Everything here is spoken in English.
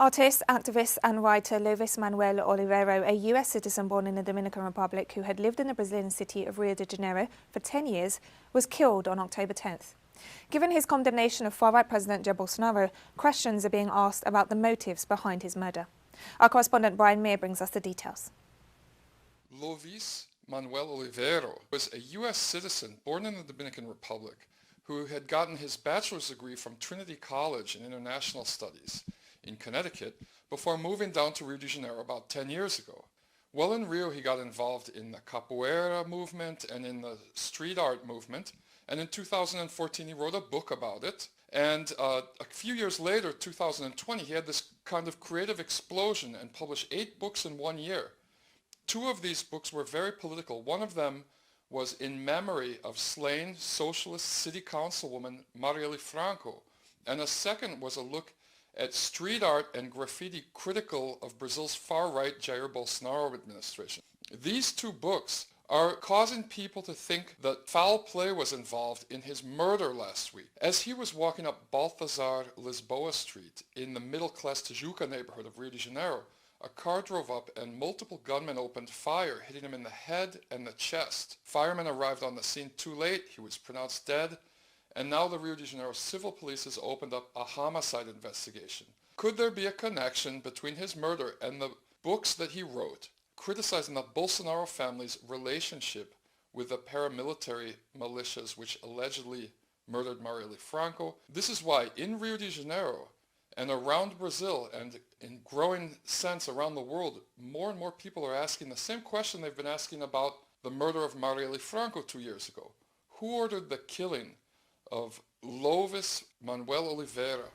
Artist, activist and writer Leuvis Manuel Olivero, a US citizen born in the Dominican Republic who had lived in the Brazilian city of Rio de Janeiro for 10 years, was killed on October 10th. Given his condemnation of far-right President Jair Bolsonaro, questions are being asked about the motives behind his murder. Our correspondent Brian Mier brings us the details. Leuvis Manuel Olivero was a US citizen born in the Dominican Republic who had gotten his bachelor's degree from Trinity College in International Studies in Connecticut before moving down to Rio de Janeiro about 10 years ago. While in Rio, he got involved in the capoeira movement and in the street art movement, and in 2014 he wrote a book about it. And a few years later, 2020, he had this kind of creative explosion and published 8 books in 1 year. 2 of these books were very political. One of them was in memory of slain socialist city councilwoman Marielle Franco, and a second was a look at street art and graffiti critical of Brazil's far-right Jair Bolsonaro administration. These 2 books are causing people to think that foul play was involved in his murder last week. As he was walking up Balthazar Lisboa Street in the middle-class Tijuca neighborhood of Rio de Janeiro, a car drove up and multiple gunmen opened fire, hitting him in the head and the chest. Firemen arrived on the scene too late. He was pronounced dead. And now the Rio de Janeiro Civil Police has opened up a homicide investigation. Could there be a connection between his murder and the books that he wrote, criticizing the Bolsonaro family's relationship with the paramilitary militias which allegedly murdered Marielle Franco? This is why in Rio de Janeiro and around Brazil and in growing sense around the world, more and more people are asking the same question they've been asking about the murder of Marielle Franco 2 years ago. Who ordered the killing of Leuvis Manuel Olivero?